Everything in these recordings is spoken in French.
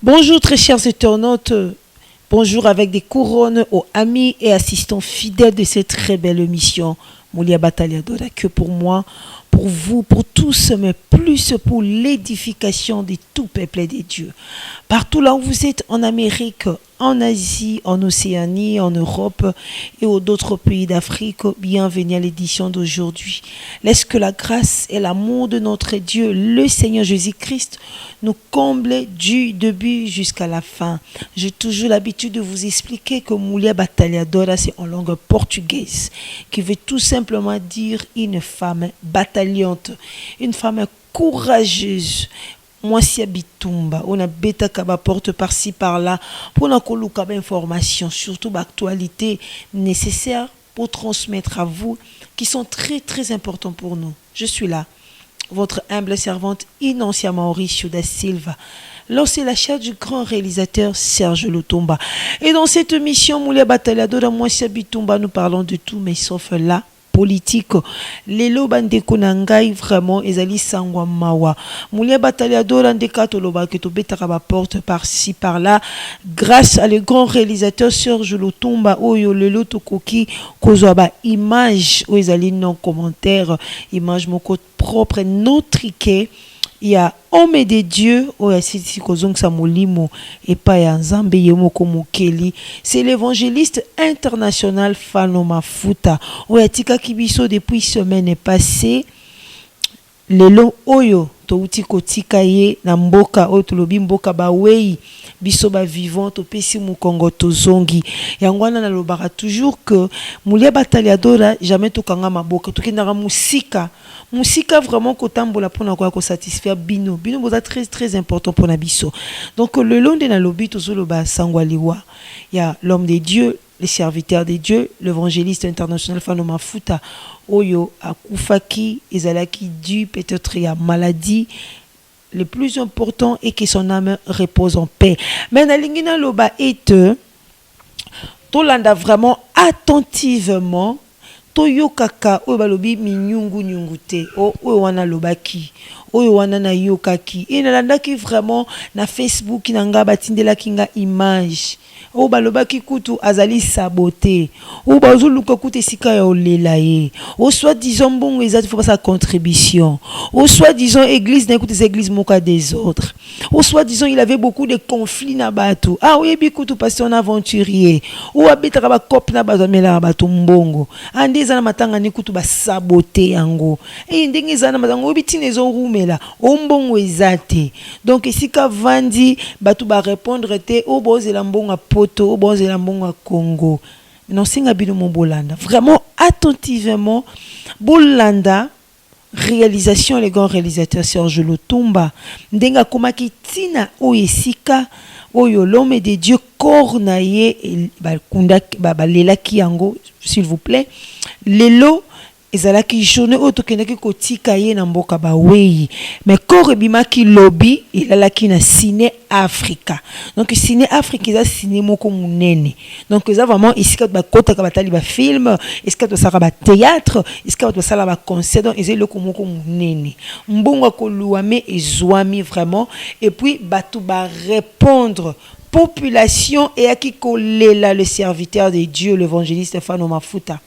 Bonjour très chers internautes, bonjour avec des couronnes aux amis et assistants fidèles de cette très belle émission. Moulia Batalia Dora, que pour moi, pour vous, pour tous, mais plus pour l'édification de tout peuple de Dieu. Partout là où vous êtes, en Amérique, en Asie, en Océanie, en Europe et aux d'autres pays d'Afrique, bienvenue à l'édition d'aujourd'hui. Laisse que la grâce et l'amour de notre Dieu, le Seigneur Jésus-Christ, nous comble du début jusqu'à la fin. J'ai toujours l'habitude de vous expliquer que Moulia Batalhadora, c'est en langue portugaise, qui veut tout simplement dire une femme bataillante, une femme courageuse. Moi, si Bitumba, on a bêta kaba porte par-ci par-là pour nous coloquer information, surtout l'actualité nécessaire pour transmettre à vous, qui sont très très importants pour nous. Je suis là, votre humble servante Inancia Mauricio da Silva. Lancez la chair du grand réalisateur Serge Lutumba. Et dans cette émission, Moulia Batalhadora, moi si Bitumba, nous parlons de tout, mais sauf là. Politique lelo bandeko na ngai vraiment ezali sangwa mawa Moulia Batalhadora ndeka toloba ke to betaka ba porte par-ci par-là grâce à le grand réalisateur Serge Lutumba oyo lelo tokoki kozwa ba image o ezali non commentaire image moko propre notriqué. Il y a homme de Dieu, c'est l'évangéliste international Fanoma Futa. Oyatika Kibiso depuis semaine passée, lelo oyo touti kotika ye na mboka oyo tolobi mboka bawei biso ba vivant topesi mukongo tozongi yangwana na lobaka toujours que Moulia Batalhadora jamais tokanga maboka tokendaka musika vraiment kotambola pona ko satisfaire bino boza très très important pour na biso. Donc le long de na lobi tozoloba sangwaliwa ya l'homme de Dieu, le serviteur de Dieu, l'évangéliste international Fanoma Futa oyo akufaki ezalaki dû peut-être ya maladie. Le plus important est que son âme repose en paix. Mais nalingina loba est tolanda vraiment attentivement toyo kaka oyo balobi minyungu nyungute oyo wana lobaki oyo wana na yokaki et nalandaki vraiment na Facebook nanga batindelaki nga image oyo balobaki kutu azali saboté oyo bazoluka kutu esika ya olela ye o soit disons mbongo ezati faut pas sa contribution o soit disons église na kutu ces églises moka des autres o soit disons il avait beaucoup de conflits na bato oyebi kutu pasteur aventurier ou abitaka ba cop na bato mela bato mbongo ande ezana matanga ni kutu ba saboté yango et ndenge ezana matanga obitine ezo rumela ombongo ezate donc esika vandi bato ba répondre te o bozela mbongo poto o bozela mbongo Congo non singa bino mo bolanda vraiment attentivement bolanda réalisation les grands réalisateurs Serge Lutumba ndenga komaki tina o esika oyo l'homme de Dieu cornaye balelaki yango s'il vous plaît lelo ezalaki journée oyo tokendaki kotika ye na mboka bawei mais corps ebimaki lobi elalaki na Ciné Africa. Donc Ciné Africa eza ciné moko munene donc eza vraiment esika bakotaka batali ba film esika tosaka ba théâtre esika tosala ba concert donc eza eloko moko munene mbongo koluame ezwami vraiment et puis bato ba répondre population et à qui kolela le serviteur de Dieu l'évangéliste Fanoma Futa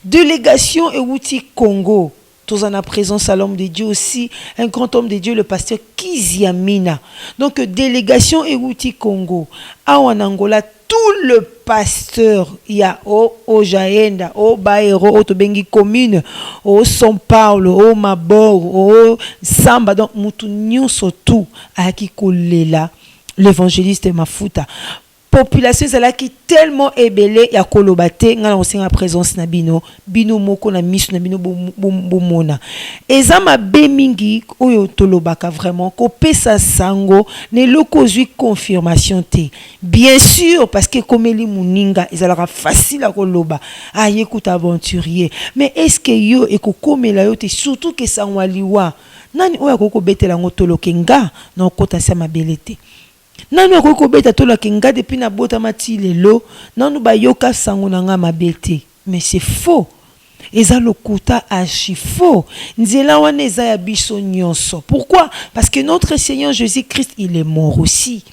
délégation et outil Congo tous en a présence à l'homme de Dieu aussi un grand homme de Dieu le pasteur Kiziamina donc délégation et outil Congo en Angola tout le pasteur il y a au Jaenda au Baero au Tobengi commune au São Paulo au Mabor au Samba donc mutu nyonso tout à qui kolela l'évangéliste Mafuta population zala qui tellement ébélé ya kolobate ngana osenga présence na bino moko na misu na bino bomona ezama bemingi oyo tolobaka vraiment ko pesa sango ne lokozui confirmation te bien sûr parce que komeli muninga ezalaka facile à koloba écoute aventurier mais est-ce que yo ekokomela yo te surtout que sangwaliwa nani oyo akoko betela ngotoloke nga na okota sa mabelete nanu akoko beta tola kenga depuis na bota mati lelo nanu bayoka sango nanga mabete mais c'est faux eza lokuta archi faux nzela wana eza ya biso nyonso pourquoi parce que notre Seigneur Jésus-Christ il est mort aussi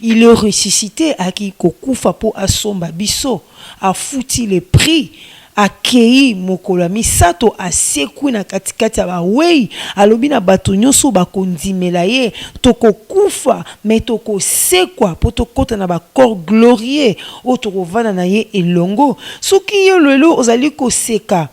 il est ressuscité à qui kokufa po asomba biso a fouti les prix akei mokolo misato asekwi na katikati ya bawei alobi na bato nyonso bakondimela ye tokokufa me tokosekwa po tokota na bakor glorieux oyo tokovanda na ye elongo soki yo lelo ozali koseka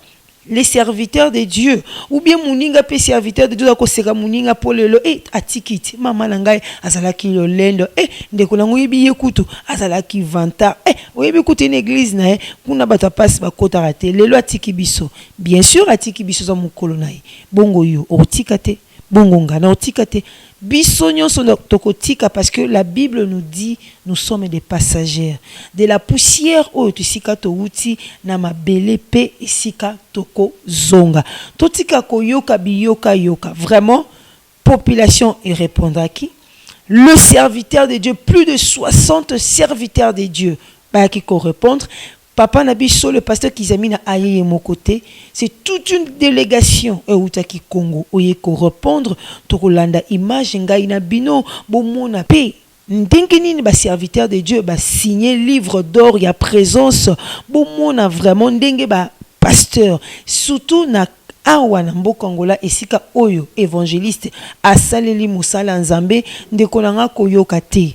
les serviteurs de Dieu ou bien muninga pe serviteur de Dieu akoseka muninga po lelo atikiti mama na ngai azalaki lolendo ndeko nango yebi yekutu azalaki vanta oyebi kutu une église na kuna bata passe bakota raté lelo atiki biso bien sûr atiki biso za mukolo na ye bongo yo otika te bongo ngana otika te biso nyonso tokotika parce que la Bible nous dit nous sommes des passagers de la poussière oyo tisika to wuti na mabele pe isika toko zonga totika koyoka biyoka yoka vraiment population et répondra qui le serviteur de Dieu plus de 60 serviteurs de Dieu ba qui correspondre Papa Nabiso, le pasteur Kizami na aye mon côté, c'est toute une délégation Eutaki Congo, oye ko répondre to Rolanda image ngai na bino bomona pe ndengeni ba serviteur de Dieu ba signer livre d'or ya présence bomona vraiment ndenge ba pasteur surtout na awa na mboka Angola esika oyo évangéliste asaleli musala nzambe ndeko nanga koyoka te.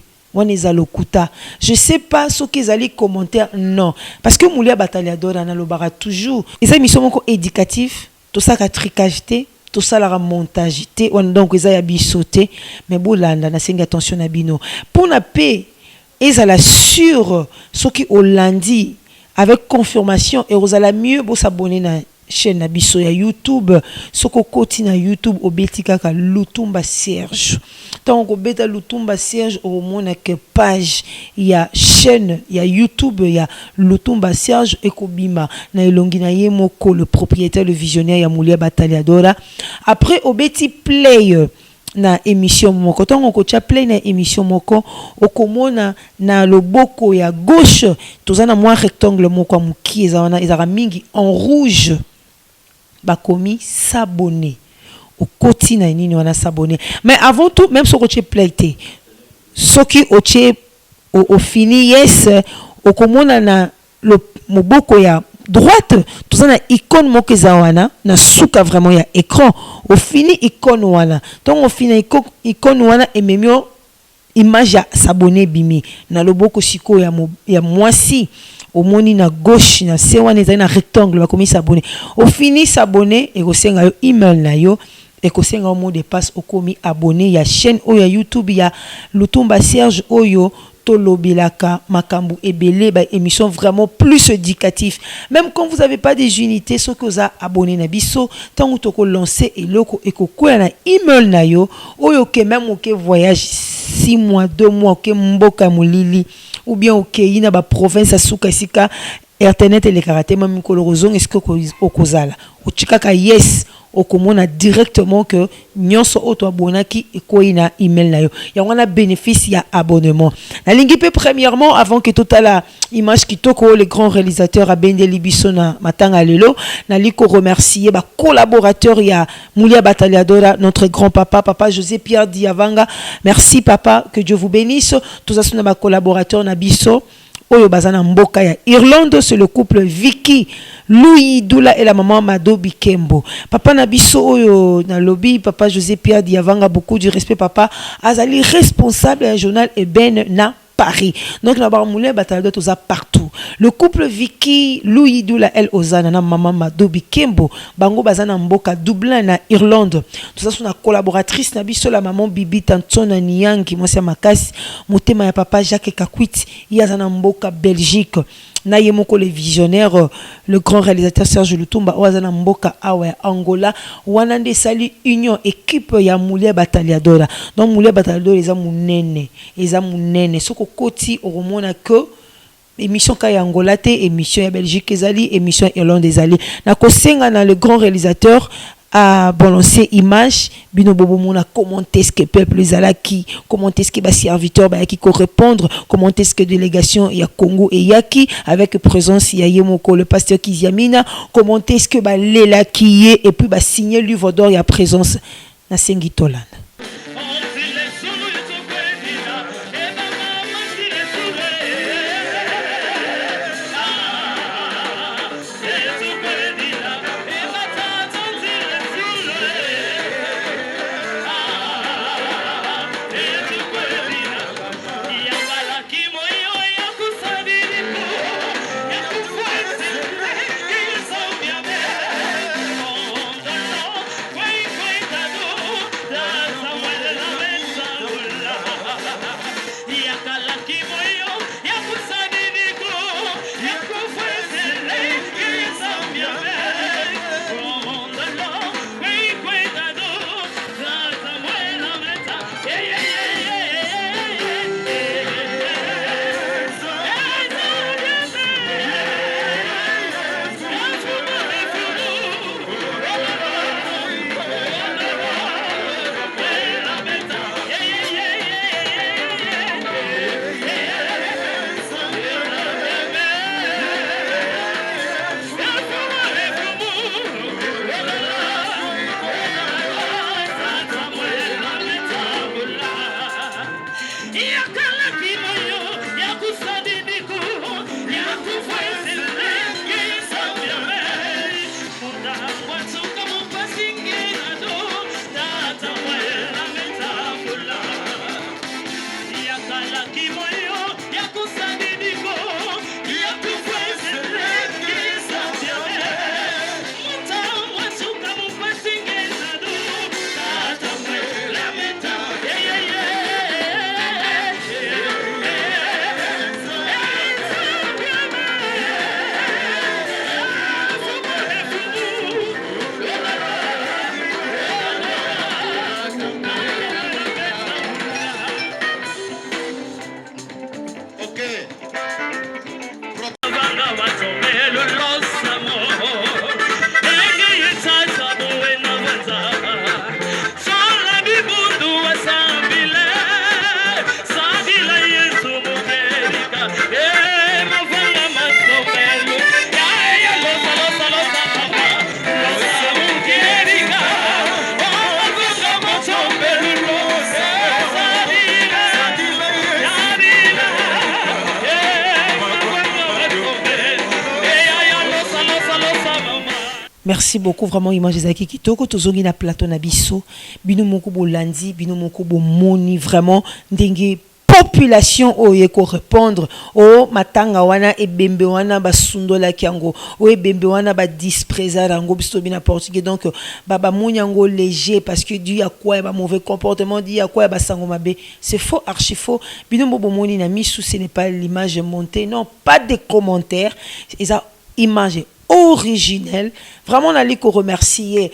Je sais pas ce qu'ils allaient commenter, non. Parce que Moulia Bataliador en alobara toujours. Ils ont mis son éducatif, tout ça qu'a tricage, tout ça la montage, donc ils ont bisauté. Mais Boulanda, n'a pas attention à bino. Pour la paix, ils ont sur ce qui au lundi avec confirmation et ils ont mieux pour s'abonner na chaîne na biso ya YouTube soko koti na YouTube obetika ka Lutumba Serge tant ko beta Lutumba Serge au mona que page ya chaîne ya YouTube ya Lutumba Serge ekobima na elongi na ye moko le propriétaire le visionnaire ya Moulia Bataliadora après obeti play na émission moko tongo ko tia play na émission moko okomona na loboko ya gauche tozana moi rectangle moko muki ezana mingi en rouge bakomi s'abonner au quotidien nini wana s'abonner mais avant tout même sur coach plaité ce qui au fini yes au komona na le moboko ya droite tout ça na icône moko zawana na suka vraiment ya écran au fini icône wana donc au fini icône wana ememio image ya s'abonner bimi na loboko siko ya mwasi au moni na gauche na sewa na na rectangle ba komi s'abonner au fini s'abonner et ko senga yo email na yo et ko senga au mot de passe au komi abonner ya chaîne oyo ya YouTube ya Lutumba Serge oyo tolobilaka makambu ebele ba émission vraiment plus éducatif même quand vous avez pas des unités ce que vous a abonné na biso tant to ko lancer et loko et ko kwa na email na yo oyo ke même au ke voyage 6 mois 2 mois ke mboka mulili ou bien au Kenya ba province asuka sika internet et les karaté même kolorozong est-ce que okozala o chikaka yes okomona directement que nyonso auto abonaki ekoina email na yo ya wana bénéfice ya abonnement na lingi pe premièrement avant que tout à la image kitoko les grands réalisateurs à Bendeli Bisona matanga lelo na liko remercier ba collaborateur ya Moulia Bataliadora notre grand papa José Pierre Diavanga merci papa que Dieu vous bénisse tous asuna ba collaborateur na biso oyo bazana mboka ya Irlande c'est le couple Vicky Louis Doula et la maman Mado Bikembo papa na biso oyo na lobby papa José Pierre Diavanga beaucoup du respect papa azali responsable du journal Eben na Paris donc la Moulia Bataliadora tout ça partout le couple Vicky Louis Doula el Ozana na maman Mado Bikembo bango bazana mboka Dublin na Irlande tout ça sont la collaboratrice na biso la maman Bibi Tantona Niangi moi c'est makasi motema ya papa Jacques Kakwit yazana mboka Belgique na yemoko le visionnaire le grand réalisateur Serge Lutumba wazana mboka awa ya Angola wanande sali union équipe ya Moulia Bataliadora donc Moulia Bataliadora eza munene soko koti oromona que émission kaya Angola te émission ya Belgique ezali émission Irlande ezali na kosenga na le grand réalisateur à balancer image bino bobo mona comment est-ce que peuple zalaki comment est-ce que ba serviteur ba qui correspondre comment est-ce que délégation ya Congo et yaki avec présence ya Yemoko le pasteur Kiziamina comment est-ce que ba lela qui et puis ba signer livre d'or ya présence na Sengitolan Merci beaucoup, vraiment, image ezaki kitoko tozongi na plateau na biso bino moko bolandi bino moko bomoni vraiment ndenge population oye ko répondre o matanga wana ebembe wana basundola kiango o ebembe wana ba disprésar yango biso bina portugais donc baba munyango léger parce que Dieu a quoi ba mauvais comportement dit a quoi ba sango mabe c'est faux archi faux bino bomoni na misu ce n'est pas l'image montée non pas de commentaires eza image originelle vraiment on a li ko remercier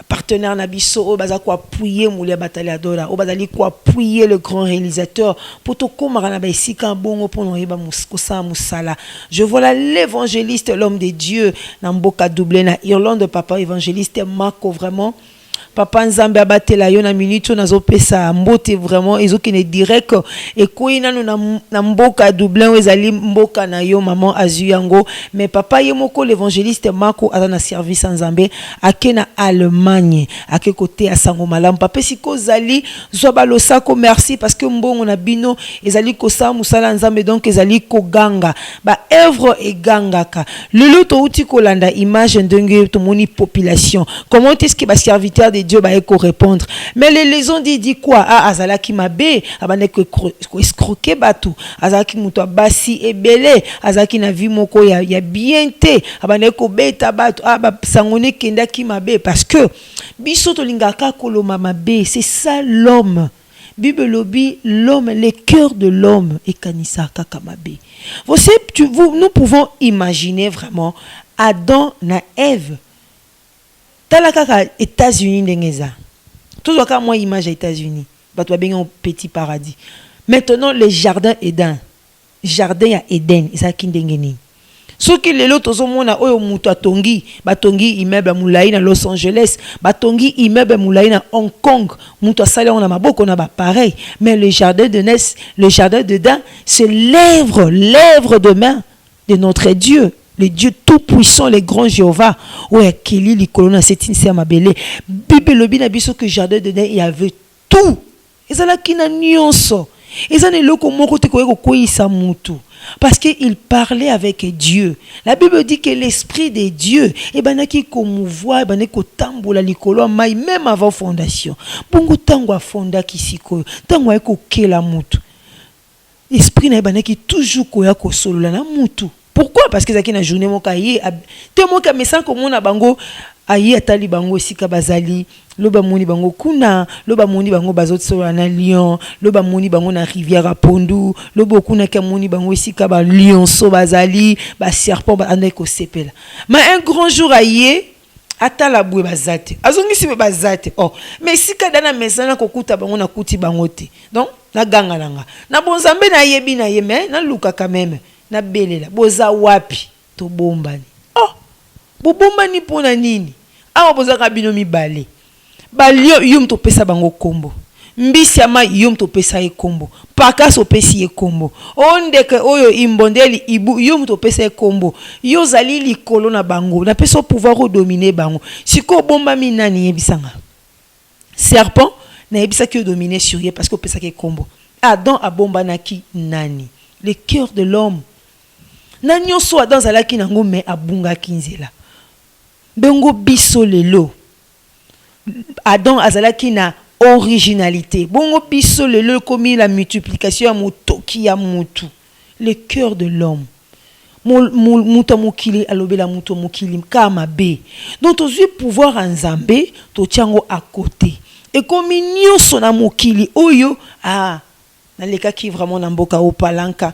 partenaire Nabiso o baza ko appuyer Moulia Bataliadora o bazali ko appuyer le grand réalisateur pour to komara na ba isika bongo pour no yeba muskosa musala. Je vois l'évangéliste l'homme de Dieu na mboka doublé na Irlande papa évangéliste Marco vraiment papa nzambe abatela yo na minute nazo pesa mbote vraiment ezokine direct et koina na mboka Dublin ezali mboka na yo maman azuyango mais papa ye moko l'évangéliste Marco a na service nzambe akena Allemagne ake côté à sango malam papa siko zali zo balosa ko merci parce que mbongo na bino ezali ko sa musala nzambe donc ezali ko ganga ba œuvre et gangaka lelo to uti ko landa image ndenge to moni population comment est-ce que ba serviteur de Dieu va répondre mais les ont dit quoi ah azalaki mabe abane ko escroquer batu azalaki muto basi ebele azalaki na vie moko ya bien te abane ko beta batu ah ba sangone kenda ki mabe parce que biso to lingaka koloma mabe c'est ça l'homme Bible lobby l'homme le cœur de l'homme et kanisa kakamabe nous pouvons imaginer vraiment Adam na Ève talaka États-Unis ndengeza tout ça moi image aux États-Unis bato bien un petit paradis maintenant le jardin Éden jardin à Éden ça qui ndengeni ce qui les autres zomona oyo muto atongi batongi immeuble mulai na Los Angeles batongi immeuble mulai na Hong Kong muto asali on a maboko na ba pareil mais le jardin d'Éden c'est l'œuvre de main de notre Dieu le Dieu tout-puissant, le grand Jéhovah. Ouais, Kili, li colonna, c'est une sœur mabélé. Bible lobi na biso que jardin de Déden, il y avait tout. Et ça là qui n'a nyonso. Et ça n'est le comment côté ko isa mutu. Parce qu'il parlait avec Dieu. La Bible dit que l'esprit de Dieu, et ben qui komouvoa, ben ko tambola likolo mai même avant fondation. Bongo tango fonda kisiko, tango ko kela mutu. Esprit na ben qui toujours koya ko solola na mutu. Pourquoi? Parce que zaki na journée moka ye te moka mesan ko mona bango ayi atali bango sika bazali loba moni bango kuna loba moni bango bazot sola na Lyon loba moni bango na rivière à Pondu loba kuna ka moni bango sika ba lion so bazali ba serpent ba ande ko sepela mais un grand jour ayi atala bwe bazate azongi si bazate oh mais sika dana mesana ko kuta bango na kuti bango te donc na ganga nanga na bonzambe na yebi na yeme na luka quand même na belela boza wapi to bombani oh bombani pona nini awa boza kabino mibale balio yum to pesa bango kombo mbisi ama yum to pesa e kombo pakaso pesi e kombo ondeke oyo imbondeli ibu yum to pesa e kombo yo zali likolo na bango na pesa pouvoir dominer bango siko bomba minani yebisanga serpent na yebisa ki dominer sur ye parce que pesa ke kombo Adam a bomba naki nani le cœur de l'homme Nanyo so dans alaki nango me abunga kinzela. Bengo biso lelo. Adam azalaki na originalité. Bongo biso lelo comme la multiplication à motoki ya mutu. Le cœur de l'homme. Muta mokili alobela muto mokili kama be. Donc tozu pouvoir en Nzambe to tiango à côté. Et comme nyonso na mokili oyo na leka ki vraiment na mboka o palanka.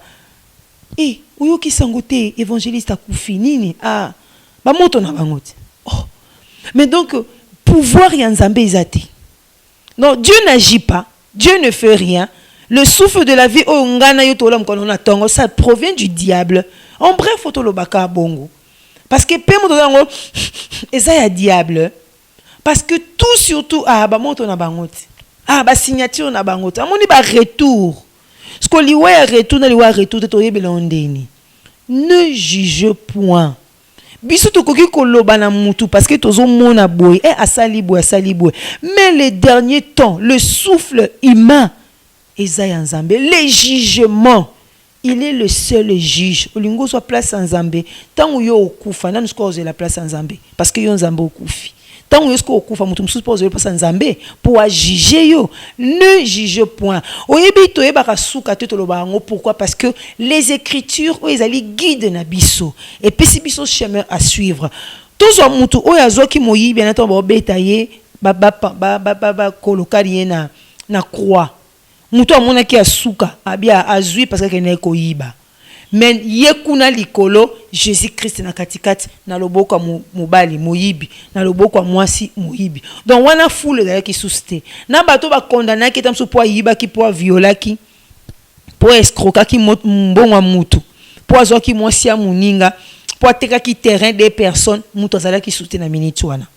Et oyo ki sangote évangéliste akufi nini ba moto na bangote oh mais donc pouvoir ya Nzambe ezate non Dieu n'agit pas Dieu ne fait rien le souffle de la vie o ngana yo to lam kono na tongo ça provient du diable en bref photo lo baka bongo parce que pe moto dango eza ya diable parce que tout surtout ba moto na bangote ba signature na bangote amoni ba retour ce qu'on liwa retourne liwa retour to yebela ondeni ne juge point biso to koki koloba na mutu parce que tozo mona boy asali boy mais les derniers temps le souffle humain eza ya Nzambe les jugements il est le seul juge. Olingo soit place en Zambé. Tant où yo okufa, nan nous la place en Zambé parce que yo Zambé okufi. Tant où yo okufa, mutu musu pose la place en Zambé pour juger yo. Ne juge point. Oyebi to yeba kasuka te to lobango pourquoi? Parce que les écritures ils ali guide na biso et puis si biso chemin à suivre. Tous en mutu oyazo ki moyi bien attend ba betaye ba koloka na croix. Mutu amona ki asuka abia azui parce que ne koyiba. Mais yekuna likolo Jésus Christ na katikati na loboko mobali moyibi na loboko mwasi moyibi. Donc wana foule da ki susté. Na bato ba condamner ki tamso po yiba ki po viola ki po escroquer ki mbongo mutu. Po azo ki mwasi ya muninga po ateka ki terrain des personnes mutu azala ki susté na minute wana.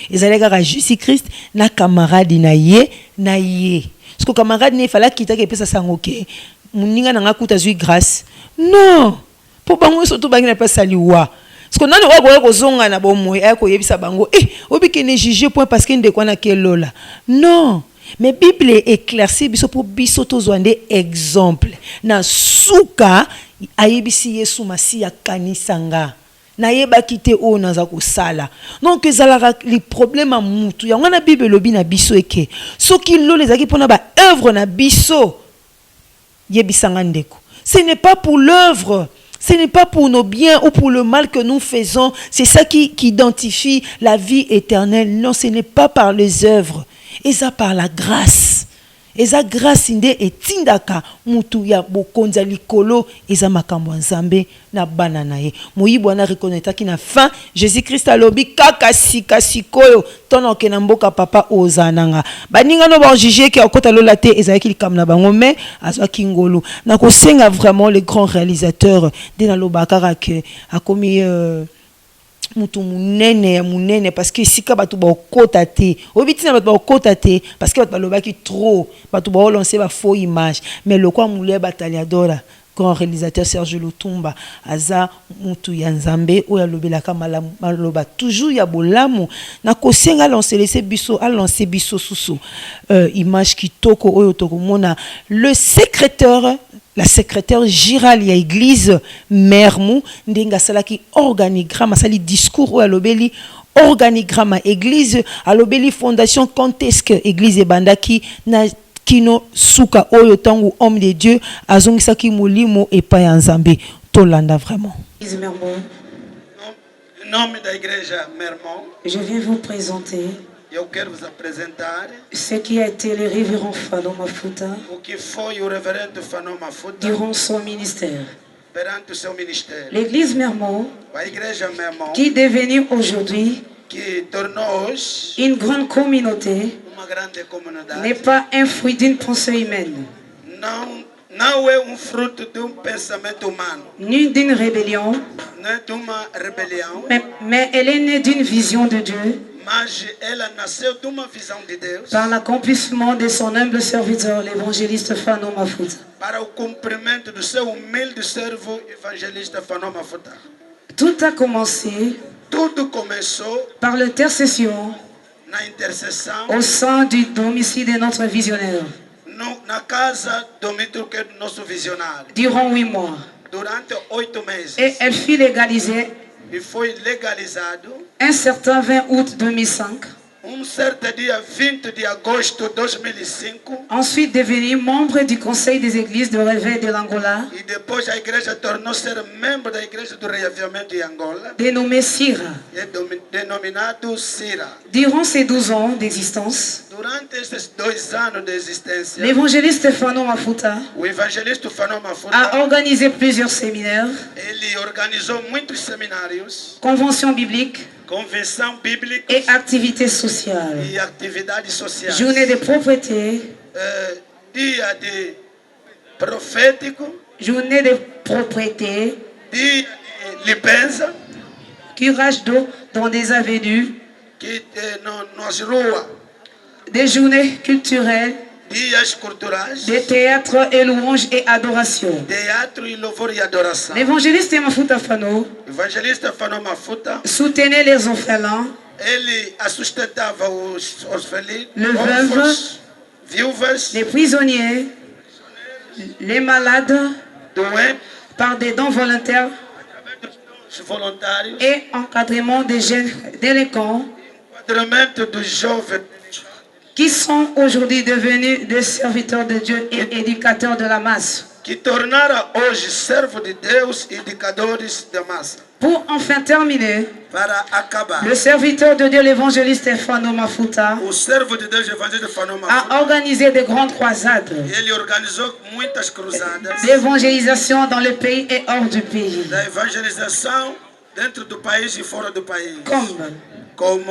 Ezaleka ka Jésus Christ na camarade na ye. Parce que camarade ne fallait quitter que pesa sangoke. Muninga na ngakuta zui grâce. Non. Pour bango surtout bangi na pas saliwa. Parce que nani wa ko zonga na bomo e ko yebisa bango obi ke ne juger point parce que ndeko na kelola. Non. Mais Bible éclairci biso pour biso to zwande exemple. Na suka ayebisi Yesu Masiya kanisanga. Na yeba kite o naza ko sala. Donc ezala les problèmes à mutu. Ya ngana Bible lobi na biso eke. Soki lo les aki pona ba œuvre na biso. Yebisanga ndeko. Ce n'est pas pour l'œuvre, ce n'est pas pour nos biens ou pour le mal que nous faisons. C'est ça qui identifie la vie éternelle. Non, ce n'est pas par les œuvres. Et ça par la grâce. Et ça grâce inde etindaka mutu ya bokonza likolo eza makambo nzambe na banana ye. Moyibo na reconnaître ki na fin Jésus Christ alobi kaka sika sikoyo tono ke na mboka papa ozananga. Baninga no ba juger ki akota lola te ezaki likamna bango mais azaki ngolu. Na ko senga vraiment les grands réalisateurs de na lobakara ke akomi mutu munene parce que sika batu ba okota te obitina batu ba okota te parce que batu ba lobaki trop batu ba lancer ba faux image mais le quoi moule bataliadora grand réalisateur Serge Lutumba aza mutu ya nzambe oya lobelaka maloba toujours ya bolamu na kosenga lancer biso a lancer biso susu image kitoko oyo tokomona le secrétaire la secrétaire girale ya église Mermou ndenga salaki organigramme sali discours ou alobeli organigramme église alobeli fondation contesque église bandaki na kino suka oyo tangu homme de Dieu azongisaki molimo epa ya nzambe tolanda vraiment. Église Mermou. Nom de l'église Mermou. Je viens vous présenter eu quero vous apresentar ce qui a été le révérend Fano Mafuta o que foi o reverendo Fano Mafuta durant son ministère. Perante o seu ministério. L'église Mermou, a igreja Mermou, qui est devenue aujourd'hui qui tornou une grande communauté, n'est pas un fruit d'une pensée humaine. Não é fruto de pensamento humano. Ni d'une rébellion. Nem de uma rebelião. Mais elle est née d'une vision de Dieu. Mas ela nasceu de uma visão de Deus. Par l'accomplissement de son humble serviteur, l'évangéliste Fano Mafuta. Para o cumprimento do seu humilde servo evangelista Fano Mafuta. Tout a commencé. Tudo começou par l'intercession. Na intercessão. Au sein du domicile de notre visionnaire. Na casa domicile do nosso visionário. Durant 8 mois. Durante 8 meses. Et elle fut légalisée. Il foi legalizado. Un certain 20 août 2005. Certo dia 20 de agosto de 2005. Ensuite devenu membre du Conseil des Églises de Réveil de l'Angola. E depois a igreja tornou-se membro da Igreja do Reavivamento de Angola. Dénommé Sira. Denominado Sira. Durant ces 12 ans d'existence. Durante esses 2 anos de existência. L'évangéliste Fano Mafuta. O evangelista Fano Mafuta. A organisé plusieurs séminaires. Ele organizou muitos seminários. Convention biblique. Convenção bíblica et activités sociales. E atividades sociais. Journée de propreté. Dia de profético. Journée de propreté. Dia de limpeza. Curage d'eau dans des avenues. Que nas ruas. Des journées culturelles. Dias culturais. Des théâtres et louanges et adoration. Théâtre et louvor et adoration. L'évangéliste Mafuta Fano. Evangelista Fano Mafuta. Soutenait les orphelins. Ele sustentava os orphelins. Les veuves. Viúvas. Les prisonniers. Les malades. par des dons volontaires et encadrement des jeunes délinquants qui sont aujourd'hui devenus des serviteurs de Dieu et éducateurs de la masse. Pour enfin terminer, le serviteur de Dieu, l'évangéliste Stefano Mafuta, a organisé de grandes croisades d'évangélisation dans le pays et hors du pays. Comme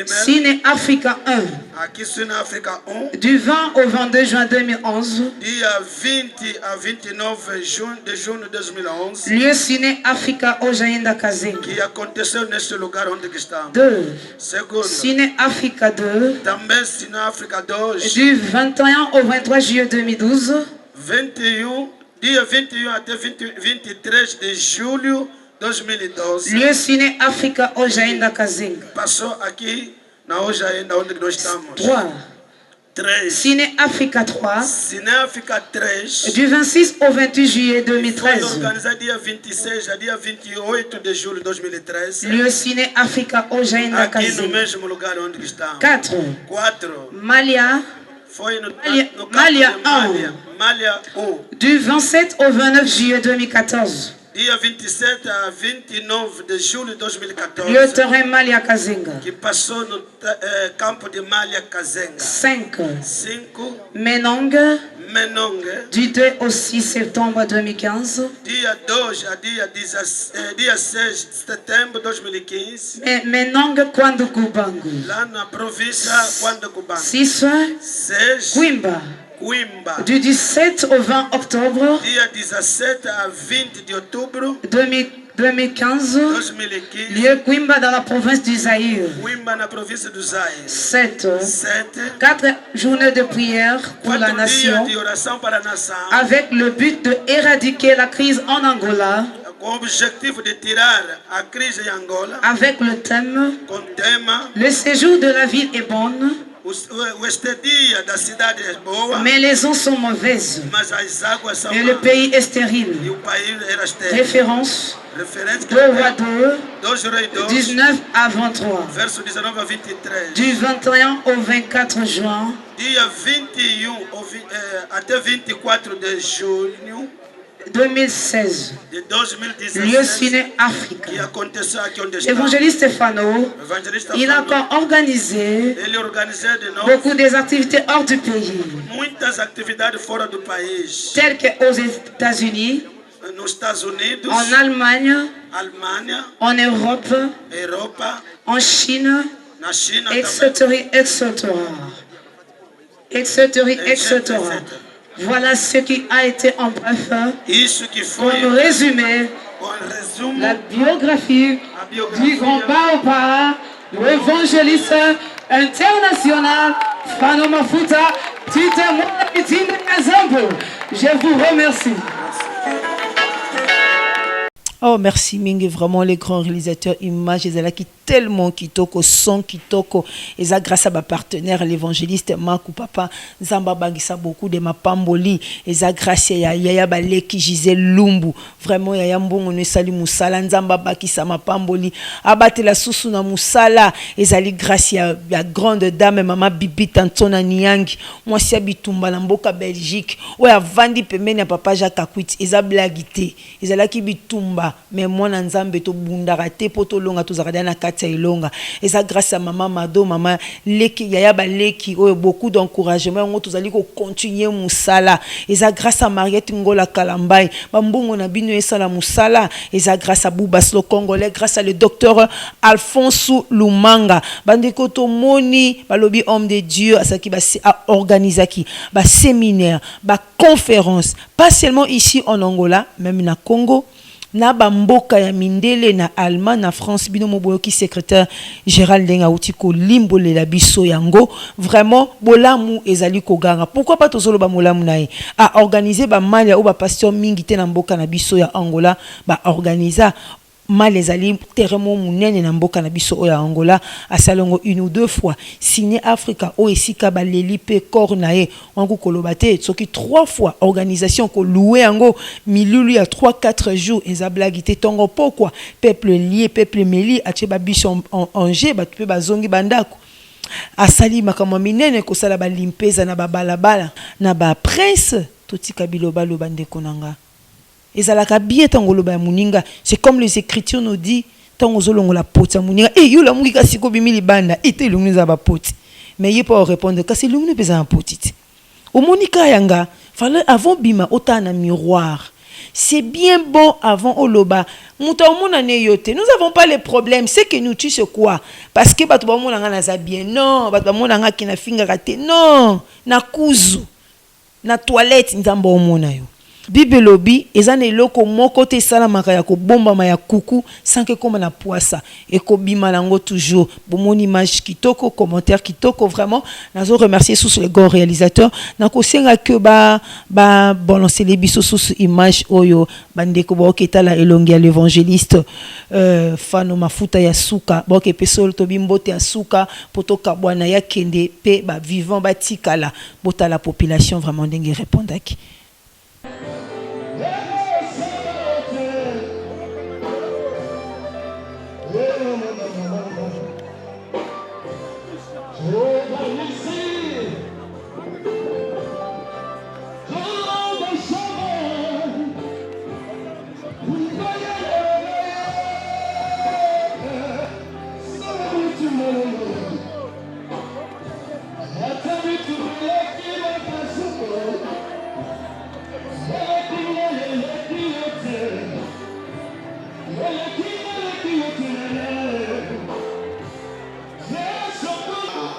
Cine Africa 1, du 20 au 22 juin 2011, lieu Cine Africa au Jainda Kazenga. 2. Cine Africa 2, du 21 au 23 juillet 2012, dia 21 até 23 de julho 2012. Lieu Cine Africa au Jainda Kazenga. Passou aqui na Ojaenda onde nós estamos. 3. 3. Cine Africa 3. Cine Africa 3. Du 26 au 28 juillet 2013. Foi organizado dia 26 a dia 28 de julho de 2013. Lieu Cine Africa au Jainda Kazenga. Aqui no mesmo lugar onde estamos. 4. 4. Malia. Foi no Malia 1. Malia 1. Du 27 au 29 juillet 2014. Dia 27 a 29 de julho de 2014. Lieu terrain Malia Kazenga. Que passou no campo de Malia Kazenga. 5. 5. Menong. Menong. Du 2 au 6 septembre 2015. Dia 2 a dia 6 de setembro de 2015. Menong quando Kubangu. Lá na província quando Kubangu. 6. 6. Quimba. Quimba. Du 17 au 20 octobre. Dia 17 a 20 de outubro 2015. 2015. Lieu Quimba dans la province du Zaïre. Quimba na província do Zaïre. 7. 7. 4 journées de prière pour la nation. De oração para a nação. Avec le but de éradiquer la crise en Angola. Com o objetivo de tirar a crise em Angola. Avec le thème. Com tema. Le séjour de la ville est bonne. Mais les eaux sont mauvaises. Et le pays est stérile. Référence 2 Rois 2, 19 à 23. Du 21 au 24 juin. Dia 21 até 24 de junho 2016. De 2016. Lieu Cine Africa. Évangéliste Stefano, il a encore organisé beaucoup des activités hors du pays. Muitas atividades fora do país. Telles qu'aux États-Unis, nos Estados Unidos, en Allemagne, en Europe, en Chine, etc. Voilà ce qui a été en bref, comme résumé, la biographie du grand Baoba, l'évangéliste international Stefano Mafuta. Je vous remercie. Oh, merci Mingi, vraiment les grands réalisateurs images, ils qui tellement kitoko, son kitoko, et ça grâce à ma partenaire, l'évangéliste Makou Papa, Zamba Bangisa beaucoup de ma pamboli, et ça grâce à Yaya Baleki Gisèle Lumbu, vraiment Yaya Mbongo ne sali Moussala, Nzamba Bakisa ma pamboli, abattre la sousuna Moussala, et ça grâce à la grande dame, Maman Bibi Tantona Niangi, moi si Abitumba Lamboka Belgique, ou à Vandi Pemene Papa Jacques Akwit, et ça blagité, et ça qui bitumba. Mais moi Nzambe to bundarate poto longa to zakada na katia ilonga et ça grâce à maman Mado maman leki yaya ba leki beaucoup d'encouragement on tozali ko continuer musala et ça grâce à Mariette Ngola Kalambai bambongo na bino esala musala et ça grâce à Boubaslo Congolais grâce à le docteur Alphonse Lumanga bandeko to moni balobi homme de Dieu asaki ba organisaki ba séminaire ba conférence pas seulement ici en Angola même na Congo na bamboka ya mindele na Allemagne na France bino moboyoki secrétaire Gérald Denga utiko limbole la biso yango vraiment bolamu ezali koganga pourquoi pas tozolo ba molamu nae a organiser ba malia ou ba pasteur mingi te na mboka na biso ya Angola ba organiser mal ezali terremo munene na mboka na biso oya Angola asalongo une ou deux fois signé Africa o esika baleli pe corps na ye wangu kolobate soki 3 fois organisation ko louer yango milulu ya 3-4 jours ezablagité tongo pourquoi peuple lié peuple meli ache ba biso en jeu ba pe bazongi bandako asali makamwa minene ko sala ba limpeza na ba balabala na ba prince totika biloba loba ndeko nanga ezalaka bien tangoloba ya muninga c'est comme les écritures nous dit tango zolongo la poti ya muninga yo la mungi kasi ko bimi libanda ite lungu za ba poti mais il pas répondre kasi lungu pesa en poti au monika yanga fallait avant bima otana miroir c'est bien bon avant oloba muta omona ne yote nous avons pas les problèmes c'est que nous tu sais quoi parce que bato ba mona nga na za bien non bato ba mona nga kina finga raté non na kuzu na toilette nzambo omona yo Bible lobby ezana eloko moko te sala makaya ko bomba maya kuku sans que comme na poissa et ko bima lango toujours bomoni image kitoko commentaire kitoko vraiment nazo remercier sous les grands réalisateurs na ko senga que ba balancer les biso sous image oyo bandeko ba oketala elongi ya l'évangéliste Fano Mafuta ya suka ba ke pesol to bimbote ya suka potoka bwana ya kende pe ba vivant ba tikala bota la population vraiment ndenge répondaki.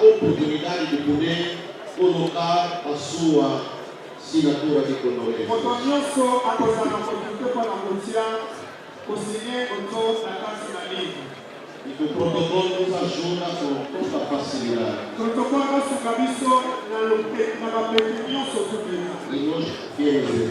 Opportunità di poter collocare a sua signatura di colore. Il protocollo nos ajuda com tanta facilidade. E nós queremos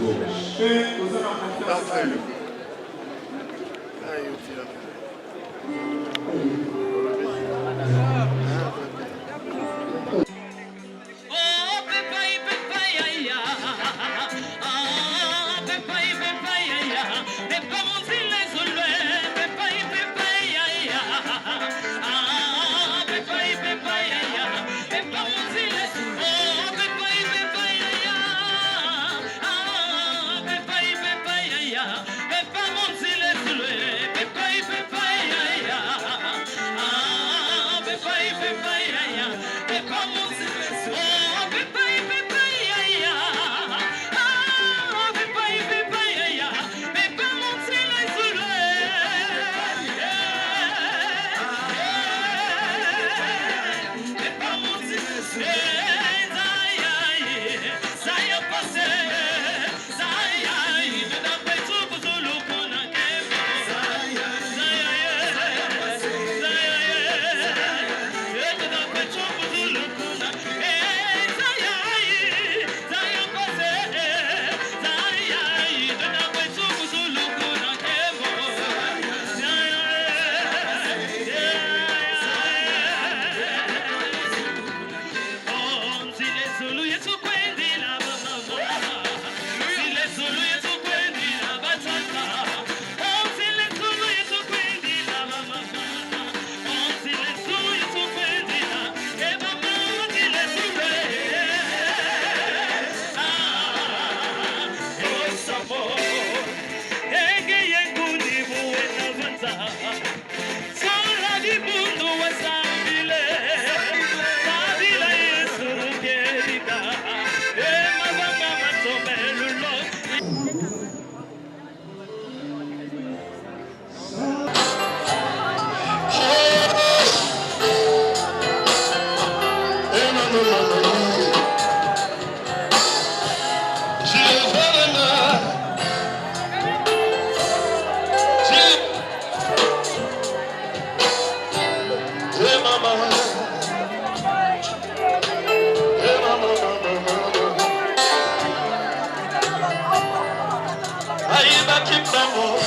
Aí daqui pra amor,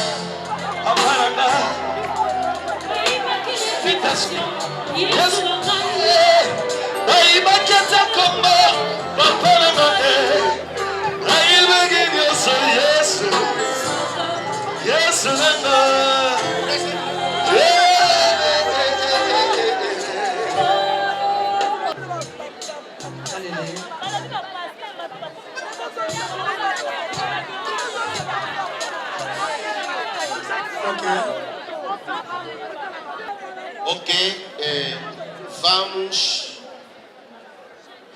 a Paraná. Ok,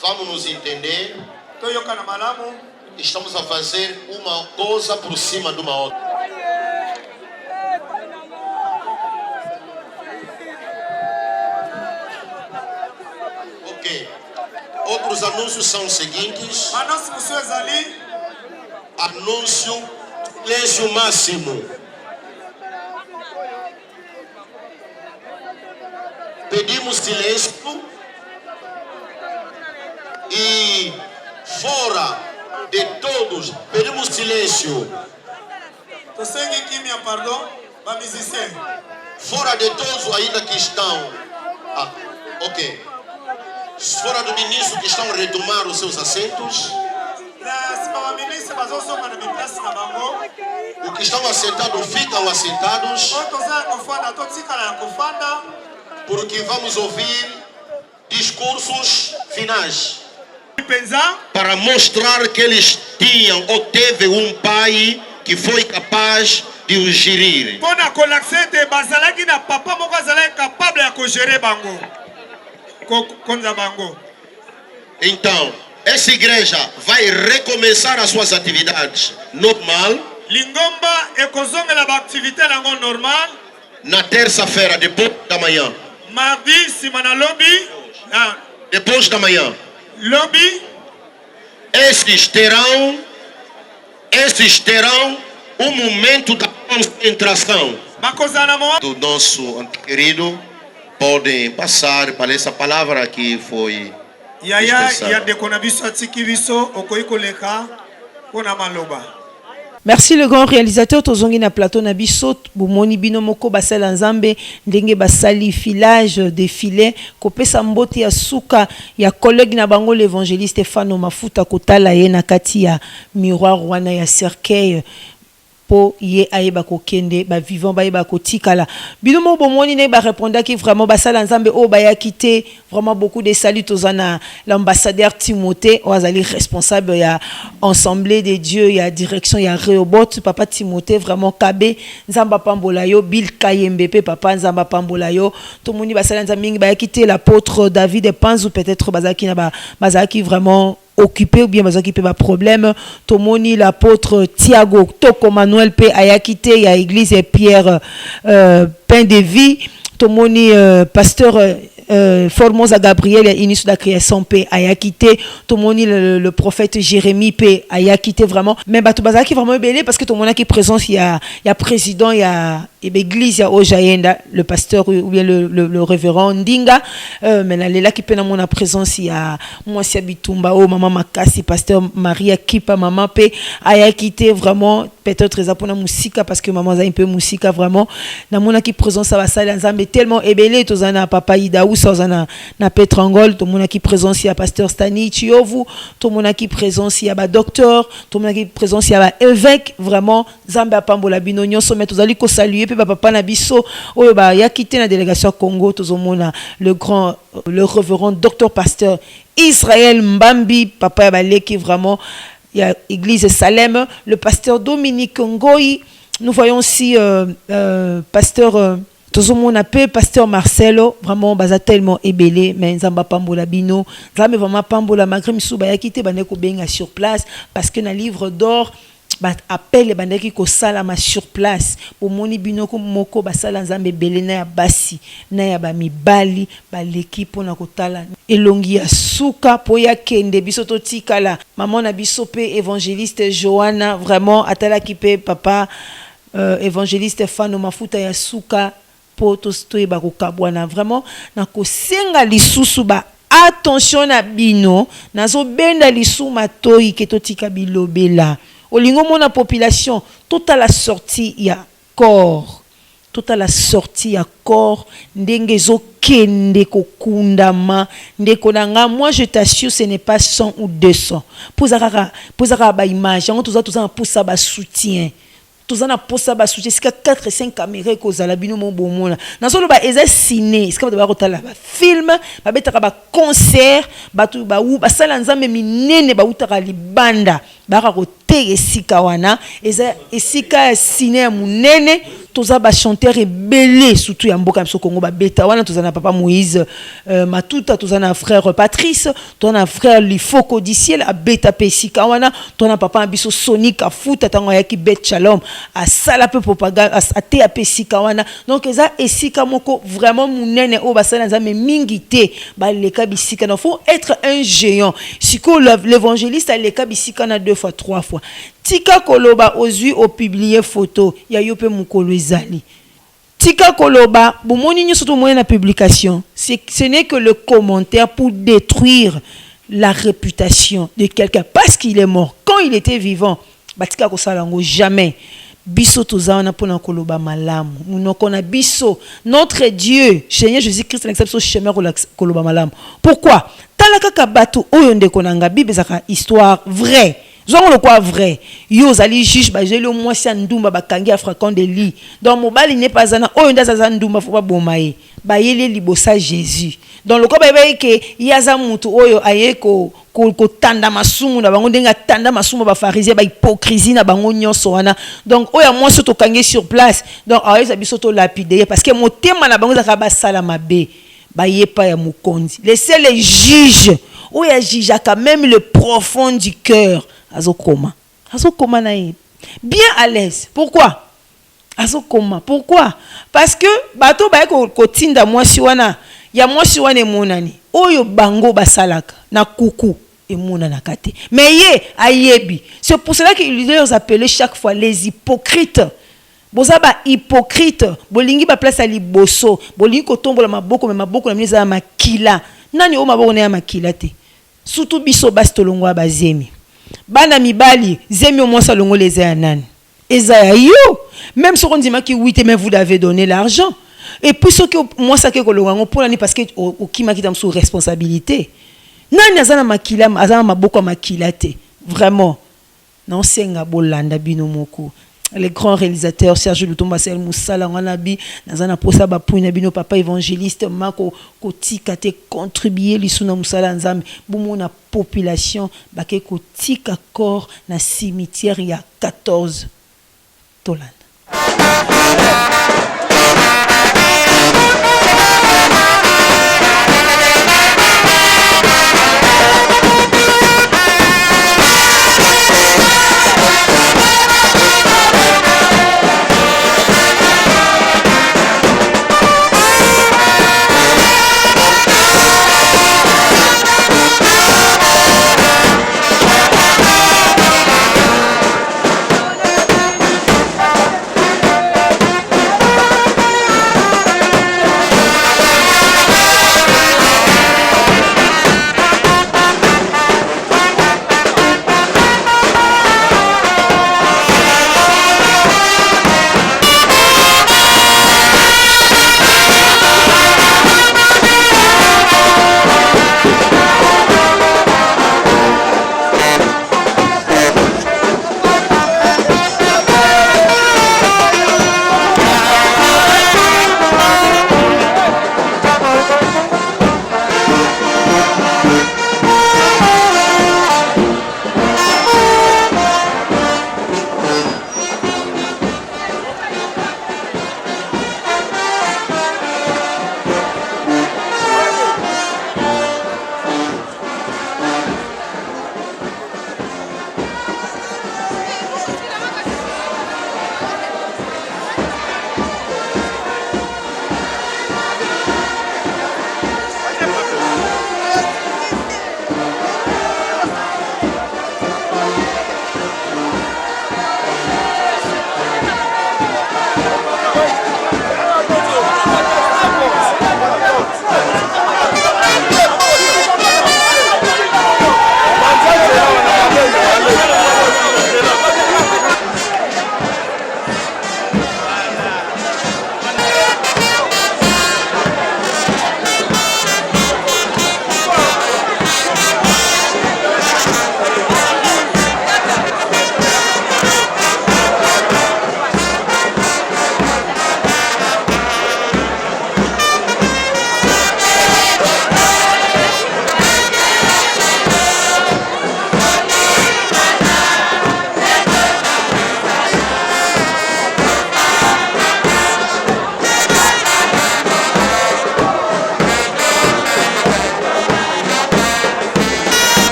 vamos nos entender. Estamos a fazer uma coisa por cima de uma outra. Ok. Outros anúncios são os seguintes. Anúncio silêncio máximo. Pedimos silêncio e fora de todos pedimos silêncio. Fora de todos ainda que estão. Ok. Fora do ministro que estão a retomar os seus assentos. Os que estão assentados ficam assentados. Porque vamos ouvir discursos finais para mostrar que eles tinham ou teve um pai que foi capaz de os gerir. Então, essa igreja vai recomeçar as suas atividades normal. Na terça-feira, depois da manhã. Depois da manhã. Esses terão um momento da concentração. Do nosso querido, podem passar para essa palavra que foi dispensada. Merci le grand réalisateur tozongi na plateau na biso bomoni bino moko basala nzambe ndenge basali filage défilé kopesa mbote ya suka ya collègue na bango l'évangéliste Fano Mafuta kotala ye na kati ya miroir wana ya cercueil po ye ayeba kokende ba vivant ba yeba kotikala bino mo bomoni ne ba répondre ki vraiment basala nzambe o ba ya quitté vraiment beaucoup de saluts tozana l'ambassadeur Timothée ozali responsable ya Assemblée de Dieu ya direction ya Rehoboth papa Timothée vraiment kabe nzamba pambola yo Bill Kayembe papa nzamba pambola yo to moni basala nzambe mingi ba ya quitté l'apôtre David Panz ou peut-être bazaki na bazaki vraiment occupé ou bien bazaki pe ba problème tomoni l'apôtre Thiago Toko Manuel pe aya quitté ya église Pierre pain de vie tomoni pasteur Formosa Gabriel inisu da création pe aya quitté tomoni le prophète Jérémie pe aya quitté vraiment mais bato bazaki vraiment belé parce que tomona qui présence il y a président il y a église ya Ojaenda le pasteur ou bien le révérend Ndinga mais là qui peut na mona présence il y a moi si Bitumba o maman Makasi pasteur Maria Kipa maman pe aya quitté vraiment peut-être ça pour la musique parce que maman a un peu musique vraiment na mona qui présence ça va ça nzambe tellement ébélé tozana papa Ida ou tozana na Petrangol to mona qui présence il y a pasteur Stani Chiovu to mona qui présence il y a ba docteur to mona qui présence il y a ba évêque vraiment nzambe apambola bino nyonso mais tozali ko saluer pe papa na biso oyo ba ya quitté na délégation Congo tozomona le révérend docteur pasteur Israël Mbambi papa ya baleki vraiment il y a église Salem le pasteur Dominique Ngoyi nous voyons aussi pasteur tozomona pe pasteur Marcelo vraiment baza tellement ébélé mais nzamba pambola bino nzambe vraiment pambola malgré misuba ya quitté baneko benga sur place parce que na livre d'or ba appelle bandaki ko salama sur place pour moni binoko moko basala nzambe belé na ya basi na ya ba mibali ba l'équipe na kotala elongi ya suka po ya kende biso to tikala maman na biso pe évangéliste Johanna vraiment atala ki pe papa évangéliste Fano Mafuta ya suka po to ba ko kabwana vraiment na ko senga lisusu ba attention na bino nazo benda lisu matoi ke to tika bilobela olingo mona population toute à la sortie il y a corps toute la sortie à corps ndengezo kende kokundama ndeko nanga. Moi je t'assure ce n'est pas 100 ou 200 pour zaka ba image on tout ça pour ça ba soutien tout ça pour ça ba soutien c'est 4 5 caméras ko zala bino mon bomona na solo ba eza ciné c'est comme ba rotala ba film ba betaka ba concert ba tu ba ou ba sala nzambe minene ba utaka libanda ba ka kote esika wana eza esika ciné munene toza ba chanteur ebele surtout ya mboka biso Congo ba beta wana toza na papa Moïse Matuta toza na frère Patrice toza na frère Lifoko Diciel a beta pesika wana toza na papa biso Sonic Afuta tango ya ki bet Shalom a sala pe propagande a te a pesika wana donc eza esika moko vraiment munene o ba sala nzambe mingi te ba leka bisika non faut être un géant siko l'évangéliste a leka bisika na 2 fois 3 fois tika koloba ozui o publier photo ya yo pe mukolo ezali tika koloba bomoni nyo surtout moyen na publication ce n'est que le commentaire pour détruire la réputation de quelqu'un parce qu'il est mort quand il était vivant batika ko salango jamais biso tozana pona koloba malamu munoko na biso notre Dieu Seigneur Jésus-Christ n'accepte ce chemin koloba malamu pourquoi talaka kabatu oyo ndeko nanga Bible zaka histoire vraie zongo le quoi vrai yo zali juge ba jeli au moins si ndumba bakangi afrakon de lit donc mobali n'est pas ana oyo ndaza za ndumba faut pas bomaye ba yeli libosa Jésus donc le quoi ba ke yaza mutu oyo ayeko ko tanda masumu na bango ndenga tanda masumu ba pharisien ba hypocrisie na bango nyonso wana donc oyo moi surtout kangi sur place donc ayo biso to lapider parce que motema na bango za ba sala mabe ba yepa ya mukonzi laissez les juges oyo juge quand même le profond du cœur azokoma na bien à l'aise pourquoi azokoma pourquoi parce que bato ba ko tinda mwasi wana ya mwasi wana emonani oyo bango basalaka na kuku emonana kate mais ye ayebi c'est pour cela qu'ils les appellent chaque fois les hypocrites boza ba hypocrite bolingi ba place à liboso bolingi ko tombola maboko mais maboko na miza makila nani o maboko na makila te surtout biso bastolongwa bazemi bana mibali zemi au moins salongo les anan ezaya yo même si on dit que oui mais vous avez donné l'argent et puis ce que moi ça que kolonga pour l'année parce que au kima qui sous responsabilité nani azana makila azana maboko makila te vraiment non senga bolanda bino moko les grands réalisateurs Serge Lutumba Sel Moussala Wanabi nazana posa ba puina bino papa évangéliste mako kotika te contribuer lisuna Moussala nzambe bumo na population bake kotika corps na cimetière ya 14 Tolanda.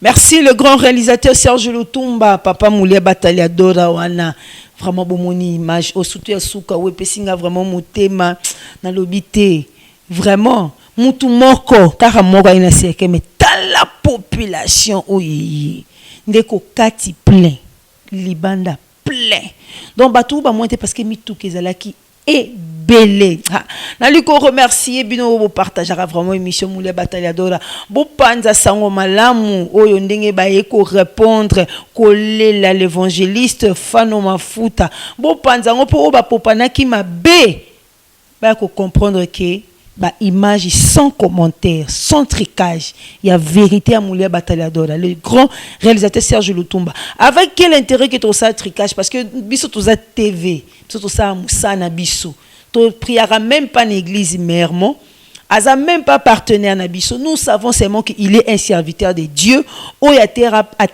Merci le grand réalisateur Serge Lutumba, Papa Moulia Batalia Dora wana. Vraiment bon image. Au soutien souka ou pesinga vraiment motema na lobité. Vraiment mutu moko kaka moko ina seke mais la population oyi. Ndeko kati plein. Libanda plein. Donc batou ba monter parce que mitu kezalaki et belé. Naliko remercier bino bo partagera vraiment émission Moulia Batalia Dora. Bo panza sango malamu oyo ndenge ba eko répondre kolela l'évangéliste Fano Mafuta. Bo panza ngo po ba popanaki mabe. Ba ko comprendre que ba image sans commentaire, sans tricage, il y a vérité à Moulia Batalia Dora, le grand réalisateur Serge Lutumba. Avec quel intérêt que tu ça tricage parce que biso tu ça TV, biso tu ça Moussa na biso. Tu priera même pas l'église Mermont Aza même pas partenaire na biso. Nous savons seulement qu'il est un serviteur de Dieu. Oya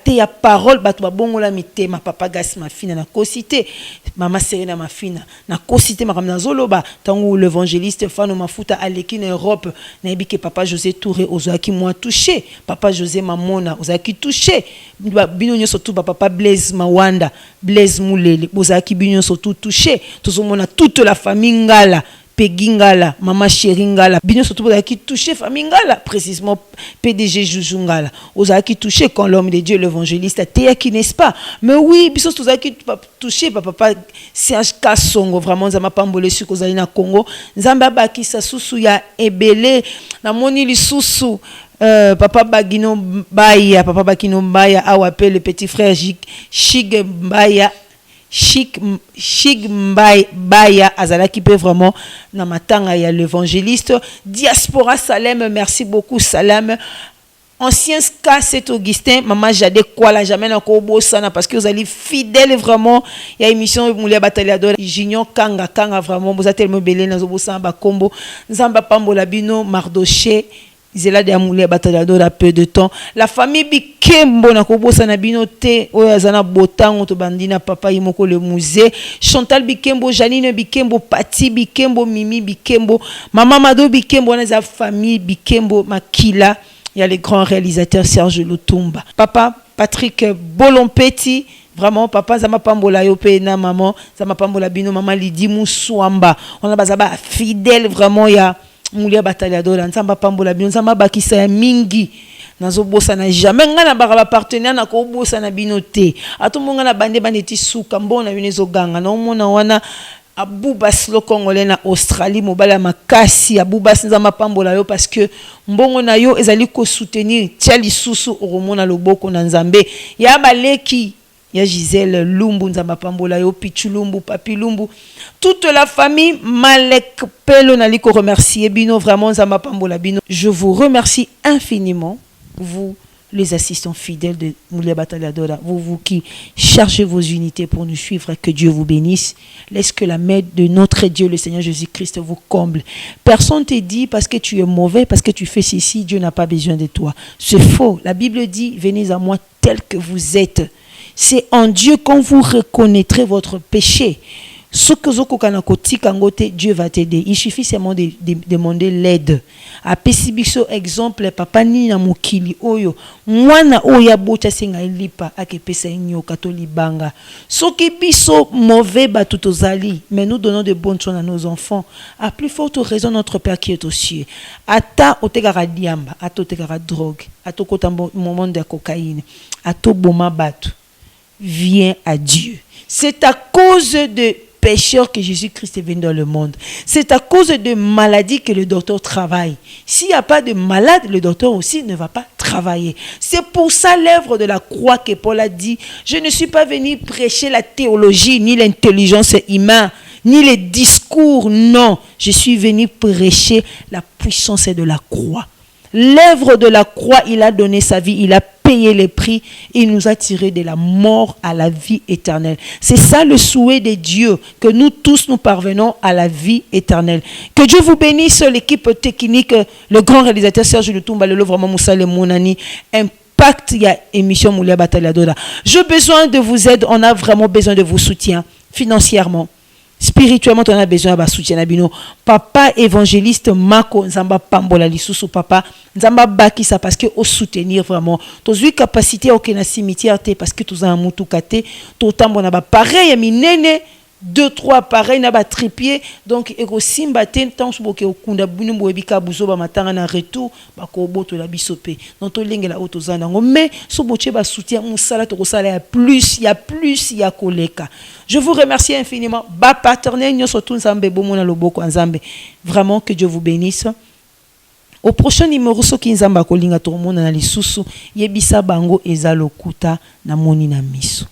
ya parole bato babongola mitema papa gas ma fina na kosité mama Serena ma fina na kosité makamna zoloba tango l'évangéliste Fano Mafuta aleki na Europe na ebike papa José Touré ozaki moi touché papa José Mamona ozaki touché bino nyoso tout papa Blaise Mawanda Blaise Moulele ozaki bino nyoso tout touché tozomona toute la famille Ngala Pegingala, Maman Cheringala, Bino surtout qui touché famille Ngala, précisément PDG Joujungala, qui touché quand l'homme de Dieu, l'évangéliste, a été qui n'est-ce pas? Mais oui, Biso qui touché, papa, Serge Kassongo, vraiment, Zama Pambolé sur Kozalina Congo, Zamba Baki Sasusu ya Ebele, na moni li susu. Papa Bagino Mbaya, Awape, le petit frère Chig Mbaya. Chic Mbaya Azala qui peut vraiment na matanga ya l'évangéliste diaspora Salem, merci beaucoup Salem. Ancien cas c'est Augustin maman Jade Kwala jamais na ko sana parce que vous allez fidèle vraiment il y a émission Moulia Bataliador Junior Kanga vraiment vous êtes tellement belé na zo bosana ba kombo Nzamba Pambola Bino Mardoché Zela de Amoulia Bataliador à peu de temps. La famille Bikembo na kobosa na binote oyazana botango to bandina papa yimoko le musée. Chantal Bikembo, Janine Bikembo, Pati Bikembo, Mimi Bikembo, Maman Mado Bikembo, na za famille Bikembo Makila. Il y a les grands réalisateurs Serge Lutumba. Papa Patrick Bolompeti. Vraiment, papa, Zama Pambola Yope na maman, Zama Pambola Bino, maman Lydie Moussouamba. On a bazaba fidèle vraiment, il y a Moulia Bataliador, Nzamba Pambola Bino, Nzamba Bakisa ya mingi. Nazo bossa na jamais ngana ba partenaire na ko bossa na binote. Ato monga na bande baneti suka mbona binezo ganga na omona wana Aboubas lo Congolais na Australie mobala makasi Aboubas Nzamba Pambola yo parce que mbongo na yo ezali ko soutenir tiali susu oromona loboko na Nzambe. Ya baleki ya Gisèle Lumbu Nzamba Pambola yo Pichulumbu Papi Lumbu toute la famille Malek Pelo naliko remercier bino vraiment Nzamba Pambola bino. Je vous remercie infiniment vous les assistants fidèles de Moulia Bataliadora, vous qui chargez vos unités pour nous suivre, que Dieu vous bénisse. Laisse que la main de notre Dieu, le Seigneur Jésus-Christ, vous comble. Personne ne te dit parce que tu es mauvais, parce que tu fais ceci, Dieu n'a pas besoin de toi. C'est faux. La Bible dit, venez à moi tel que vous êtes. C'est en Dieu quand vous reconnaîtrez votre péché. Ce que Dieu va t'aider. Il suffit seulement de demander l'aide. A pesibiso exemple papa ni na mokili oyo mwana oya bota senga lipa akepesa nyo katoli banga. Soki biso mauvais batutozali, mais nous donnons de bonnes choses à nos enfants. À plus forte raison notre Père qui est aux cieux. Ata otegara diamba, ata otegara drogue, ata kotambo moment de cocaïne, ata boma batu. Viens à Dieu. C'est à cause de pécheurs que Jésus-Christ est venu dans le monde. C'est à cause de maladies que le docteur travaille. S'il n'y a pas de malade, le docteur aussi ne va pas travailler. C'est pour ça l'œuvre de la croix que Paul a dit, je ne suis pas venu prêcher la théologie, ni l'intelligence humaine, ni les discours, non. Je suis venu prêcher la puissance de la croix. L'œuvre de la croix, il a donné sa vie, il a payé les prix, il nous a tiré de la mort à la vie éternelle. C'est ça le souhait de Dieu, que nous tous nous parvenons à la vie éternelle. Que Dieu vous bénisse, l'équipe technique, le grand réalisateur Serge Lutumba, le vraiment Moussa Le Mounani, Impact, il y a émission Moulia Bataliadora. J'ai besoin de vous aider, on a vraiment besoin de vos soutiens financièrement. Spirituellement, on a besoin de soutien. Papa évangéliste Mako Nzamba Pambola Lisusu papa Nzamba Bakisa parce que au soutenir vraiment. Tous une capacité au na cimetière parce que tous un mutu kate, tout temps on a pareil minene 2-3 pareil na ba tripier donc ego simba ten temps boke okunda bunu boebika buzo ba matanga na retour ba ko boto la bisope donc to lengela auto zanango mais so boche ba soutien musala to kosala ya plus ya koleka. Je vous remercie infiniment ba paternel nyoso tout nzambe bomona loboko nzambe vraiment que Dieu vous bénisse. Au prochain numéro soki nzamba kolinga to mona na lisusu yebisa bango eza lokuta na moni na miso.